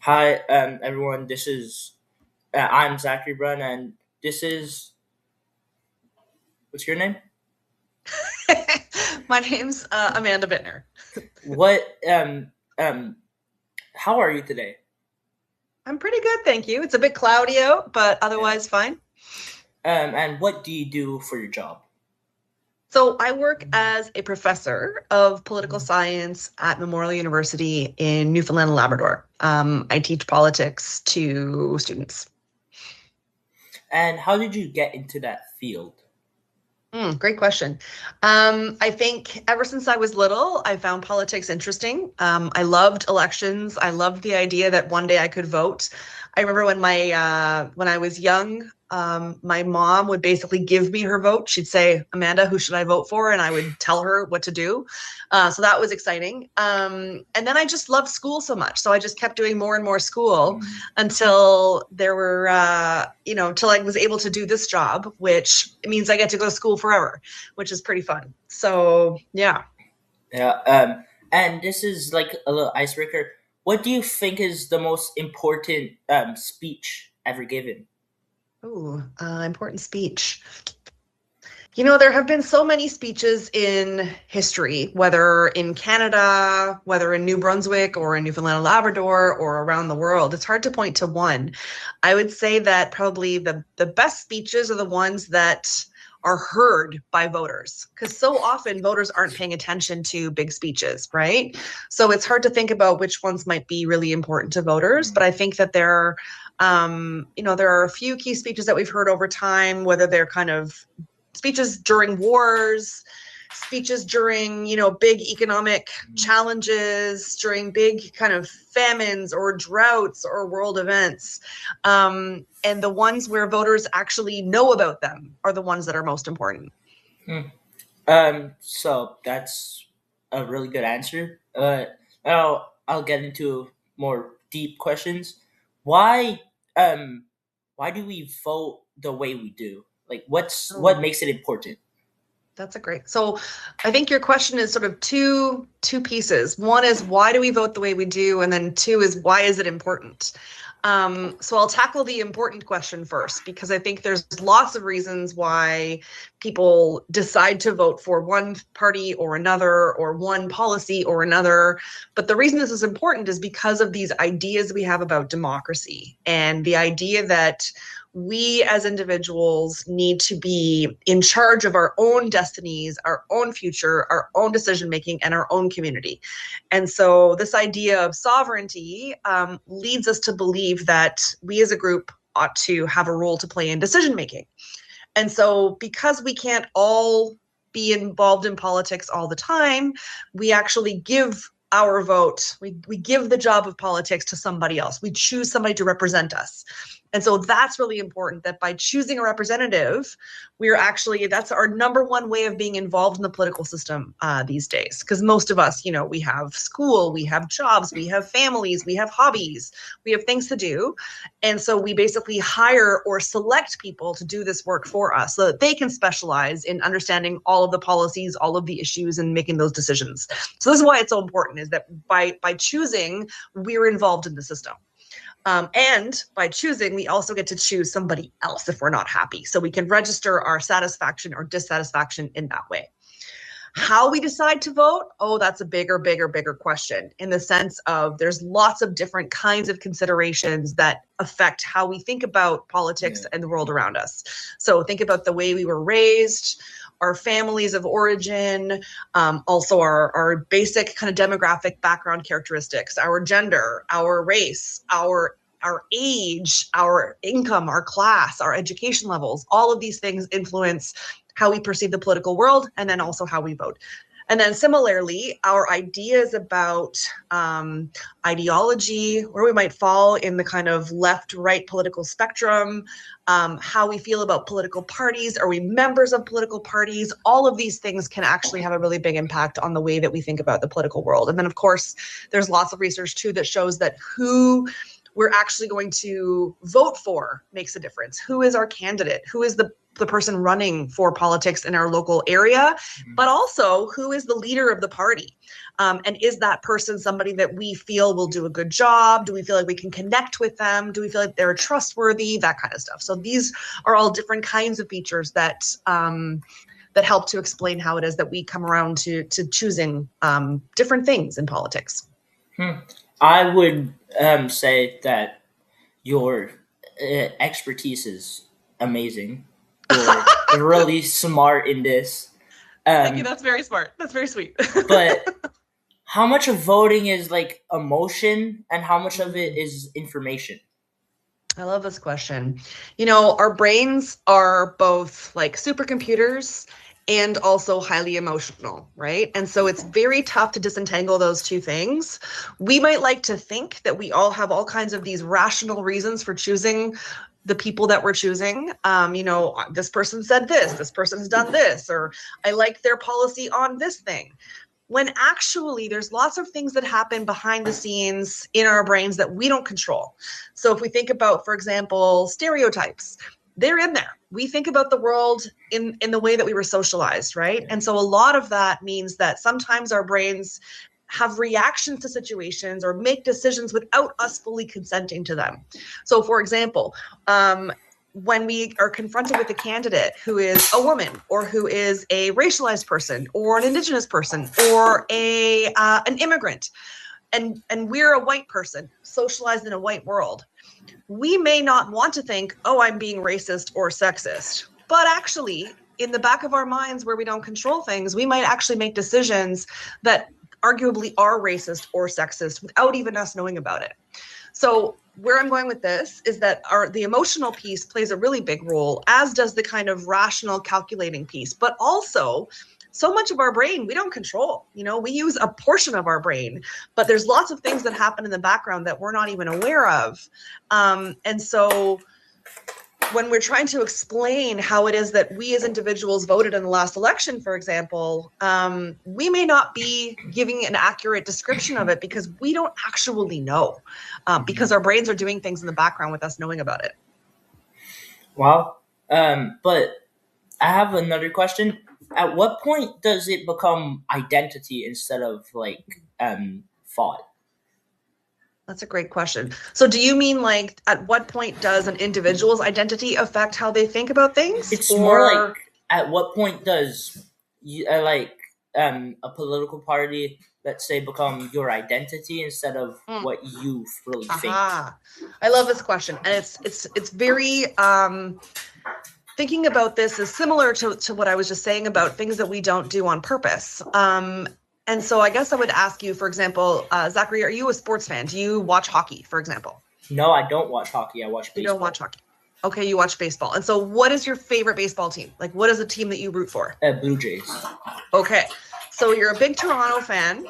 Hi, everyone. This is I'm Zacharie Brun, and this is what's your name? My name's Amanda Bittner. What How are you today? I'm pretty good, thank you. It's a bit cloudy out, but Yeah. otherwise fine. And what do you do for your job? So I work as a professor of political science at Memorial University in Newfoundland and Labrador. I teach politics to students. And how did you get into that field? Great question. I think ever since I was little, I found politics interesting. I loved elections. I loved the idea that one day I could vote. I remember when I was young, my mom would basically give me her vote. She'd say, "Amanda, who should I vote for?" And I would tell her what to do. So that was exciting. And then I just loved school so much, so I just kept doing more and more school Mm. until there were, till I was able to do this job, which means I get to go to school forever, which is pretty fun. So, yeah. Yeah. And this is like a little icebreaker. What do you think is the most important speech ever given? Ooh, important speech. You know, there have been so many speeches in history, whether in Canada, whether in New Brunswick or in Newfoundland and Labrador or around the world. It's hard to point to one. I would say that probably the best speeches are the ones that are heard by voters because so often voters aren't paying attention to big speeches, right? So it's hard to think about which ones might be really important to voters, but Mm. I think that there are a few key speeches that we've heard over time, whether they're kind of speeches during wars, speeches during, big economic challenges, during big kind of famines or droughts or world events. And the ones where voters actually know about them are the ones that are most important. Hmm. So that's a really good answer. Now I'll get into more deep questions. Why, um, why do we vote the way we do? Like, what Oh, makes it important? that's a great. So I think your question is sort of two pieces. One is why do we vote the way we do, and then two is why is it important? So I'll tackle the important question first because I think there's lots of reasons why people decide to vote for one party or another or one policy or another. But the reason this is important is because of these ideas we have about democracy and the idea that we as individuals need to be in charge of our own destinies, our own future, our own decision making, and our own community. And so, this idea of sovereignty leads us to believe that we as a group ought to have a role to play in decision making. And so, because we can't all be involved in politics all the time, we actually give our vote, we give the job of politics to somebody else. We choose somebody to represent us. And so that's really important that by choosing a representative, we're actually, that's our number one way of being involved in the political system these days. Because most of us, we have school, we have jobs, we have families, we have hobbies, we have things to do. And so we basically hire or select people to do this work for us so that they can specialize in understanding all of the policies, all of the issues, and making those decisions. So this is why it's so important is that by choosing, we're involved in the system. And by choosing, we also get to choose somebody else if we're not happy. So we can register our satisfaction or dissatisfaction in that way. How we decide to vote, oh, that's a bigger question in the sense of there's lots of different kinds of considerations that affect how we think about politics Yeah. and the world around us. So think about the way we were raised, our families of origin, also our basic kind of demographic background characteristics, our gender, our race, our age, our income, our class, our education levels, all of these things influence how we perceive the political world and then also how we vote. And then similarly, our ideas about ideology, where we might fall in the kind of left right political spectrum, how we feel about political parties, are we members of political parties? All of these things can actually have a really big impact on the way that we think about the political world. And then, of course, there's lots of research too that shows that who we're actually going to vote for makes a difference. Who is our candidate? Who is the the person running for politics in our local area, but also who is the leader of the party. And is that person somebody that we feel will do a good job? Do we feel like we can connect with them? Do we feel like they're trustworthy? That kind of stuff. So these are all different kinds of features that that help to explain how it is that we come around to choosing different things in politics. I would say that your expertise is amazing. You're really smart in this. Thank you. That's very smart. That's very sweet. But how much of voting is like emotion and how much of it is information? I love this question. You know, our brains are both like supercomputers and also highly emotional, right? And so it's very tough to disentangle those two things. We might like to think that we all have all kinds of these rational reasons for choosing the people that we're choosing. You know, this person said this person's done this, or I like their policy on this thing. When actually there's lots of things that happen behind the scenes in our brains that we don't control. So if we think about, for example, stereotypes, they're in there. We think about the world in the way that we were socialized, right? And so a lot of that means that sometimes our brains have reactions to situations or make decisions without us fully consenting to them. So for example, when we are confronted with a candidate who is a woman or who is a racialized person or an indigenous person or an immigrant, and we're a white person socialized in a white world, we may not want to think, oh, I'm being racist or sexist. But actually, in the back of our minds where we don't control things, we might actually make decisions that arguably are racist or sexist without even us knowing about it. So where I'm going with this is that the emotional piece plays a really big role, as does the kind of rational calculating piece, but also so much of our brain we don't control. You know, we use a portion of our brain, but there's lots of things that happen in the background that we're not even aware of. And so when we're trying to explain how it is that we as individuals voted in the last election, for example, we may not be giving an accurate description of it because we don't actually know, because our brains are doing things in the background with us knowing about it. Well, but I have another question. At what point does it become identity instead of like thought? That's a great question. So do you mean like at what point does an individual's identity affect how they think about things? It's more like at what point does a political party, let's say, become your identity instead of what you really think? I love this question, and it's very thinking about this is similar to what I was just saying about things that we don't do on purpose. And so I guess I would ask you, for example, Zacharie, are you a sports fan? Do you watch hockey, for example? No, I don't watch hockey. I watch baseball. You don't watch hockey. Okay, you watch baseball. And so what is your favorite baseball team? Like, what is the team that you root for? Blue Jays. Okay, so you're a big Toronto fan,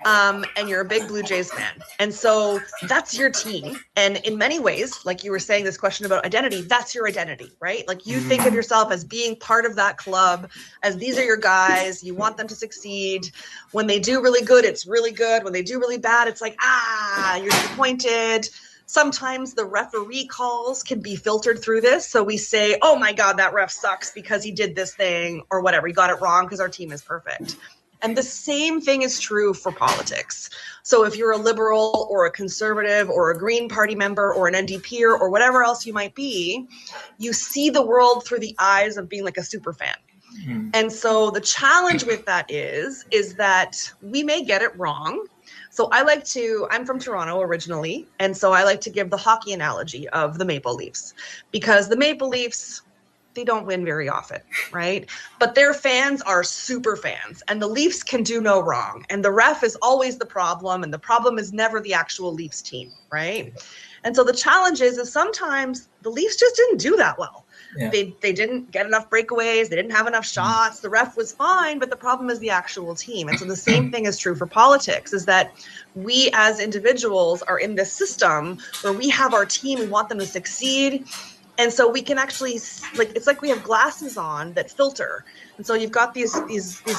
and you're a big Blue Jays fan. And so that's your team. And in many ways, like you were saying, this question about identity, that's your identity, right? Like you think of yourself as being part of that club, as these are your guys, you want them to succeed. When they do really good, it's really good. When they do really bad, it's like, you're disappointed. Sometimes the referee calls can be filtered through this. So we say, oh my God, that ref sucks because he did this thing or whatever. He got it wrong because our team is perfect. And the same thing is true for politics. So if you're a liberal or a conservative or a Green Party member or an NDPer or whatever else you might be, you see the world through the eyes of being like a super fan. And so the challenge with that is that we may get it wrong. So I'm from Toronto originally, and so I like to give the hockey analogy of the Maple Leafs, because the Maple Leafs, they don't win very often, right? But their fans are super fans, and the Leafs can do no wrong. And the ref is always the problem, and the problem is never the actual Leafs team, right? And so the challenge is sometimes the Leafs just didn't do that well. Yeah. They didn't get enough breakaways. They didn't have enough shots. The ref was fine, but the problem is the actual team. And so the same thing is true for politics, is that we as individuals are in this system where we have our team, we want them to succeed. And so we can actually, like, it's like we have glasses on that filter. And so you've got these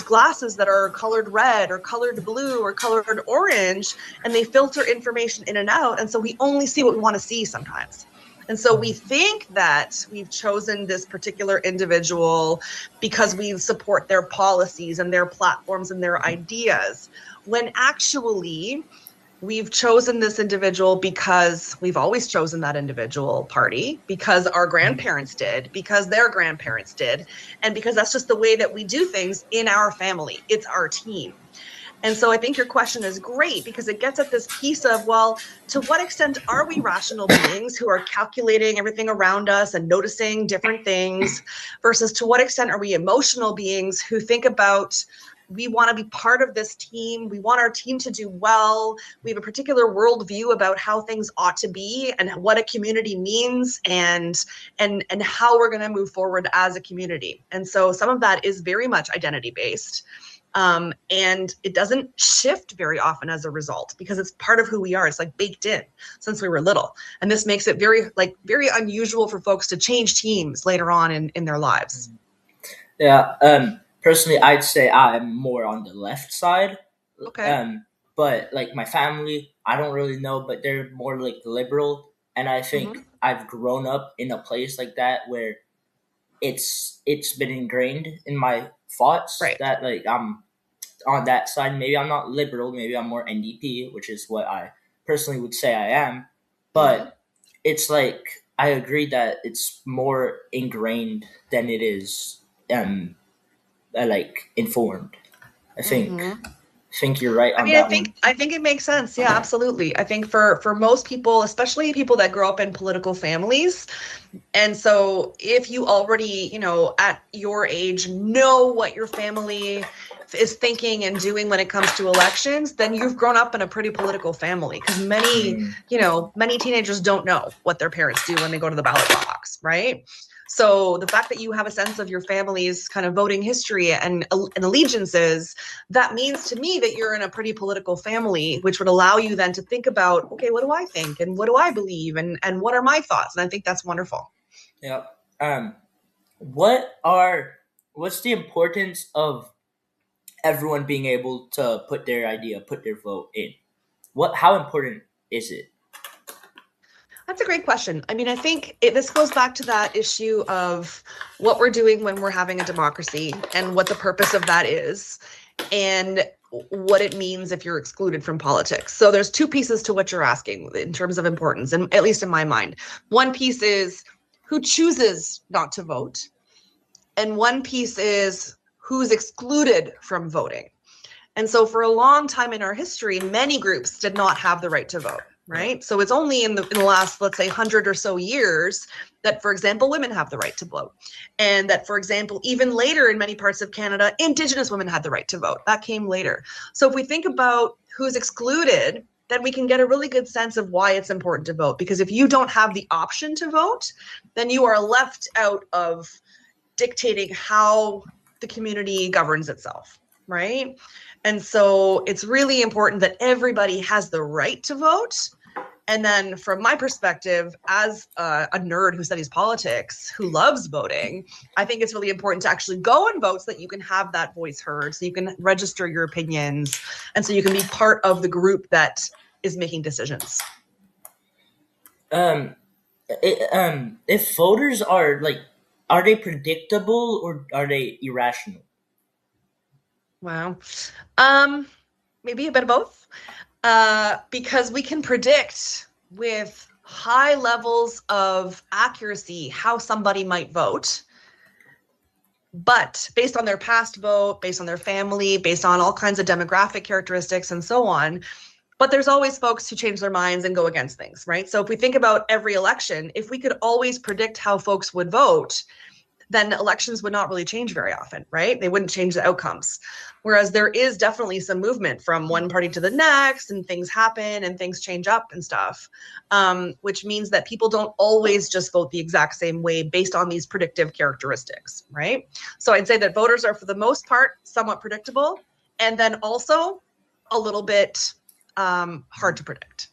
glasses that are colored red or colored blue or colored orange, and they filter information in and out. And so we only see what we want to see sometimes. And so we think that we've chosen this particular individual because we support their policies and their platforms and their ideas, when actually we've chosen this individual because we've always chosen that individual party, because our grandparents did, because their grandparents did, and because that's just the way that we do things in our family. It's our team. And so I think your question is great because it gets at this piece of, well, to what extent are we rational beings who are calculating everything around us and noticing different things versus to what extent are we emotional beings who think about, we want to be part of this team. We want our team to do well. We have a particular worldview about how things ought to be and what a community means and how we're going to move forward as a community. And so some of that is very much identity based. And it doesn't shift very often as a result because it's part of who we are. It's like baked in since we were little. And this makes it very unusual for folks to change teams later on in their lives. Yeah. Personally, I'd say I'm more on the left side. Okay. But like my family, I don't really know, but they're more like liberal, and I think I've grown up in a place like that where it's been ingrained in my thoughts Right. that like I'm on that side. Maybe I'm not liberal, maybe I'm more NDP, which is what I personally would say I am. But it's like I agree that it's more ingrained than it is like informed. I think you're right I on mean, I that think one. I think it makes sense. Yeah, absolutely. I think for most people, especially people that grow up in political families, and so if you already, at your age know what your family is thinking and doing when it comes to elections, then you've grown up in a pretty political family because many teenagers don't know what their parents do when they go to the ballot box, right? So the fact that you have a sense of your family's kind of voting history and allegiances, that means to me that you're in a pretty political family, which would allow you then to think about, okay, what do I think and what do I believe and what are my thoughts? And I think that's wonderful. Yeah. Um, what's the importance of everyone being able to put their vote in? How important is it? That's a great question. I mean, I think this goes back to that issue of what we're doing when we're having a democracy and what the purpose of that is and what it means if you're excluded from politics. So there's two pieces to what you're asking in terms of importance, and at least in my mind. One piece is who chooses not to vote, and one piece is who's excluded from voting. And so for a long time in our history, many groups did not have the right to vote, Yeah. right? So it's only in the last, let's say, 100 or so years that, for example, women have the right to vote. And that, for example, even later in many parts of Canada, Indigenous women had the right to vote. That came later. So if we think about who's excluded, then we can get a really good sense of why it's important to vote. Because if you don't have the option to vote, then you are left out of dictating how the community governs itself, right? And so it's really important that everybody has the right to vote. And then from my perspective, as a nerd who studies politics, who loves voting, I think it's really important to actually go and vote so that you can have that voice heard, so you can register your opinions, and so you can be part of the group that is making decisions. Um, if voters are they predictable or are they irrational? Wow. Maybe a bit of both. Because we can predict with high levels of accuracy how somebody might vote. But based on their past vote, based on their family, based on all kinds of demographic characteristics and so on. But there's always folks who change their minds and go against things, right? So if we think about every election, if we could always predict how folks would vote, then elections would not really change very often, right? They wouldn't change the outcomes. Whereas there is definitely some movement from one party to the next, and things happen and things change up and stuff, which means that people don't always just vote the exact same way based on these predictive characteristics, right? So I'd say that voters are, for the most part, somewhat predictable, and then also a little bit hard to predict.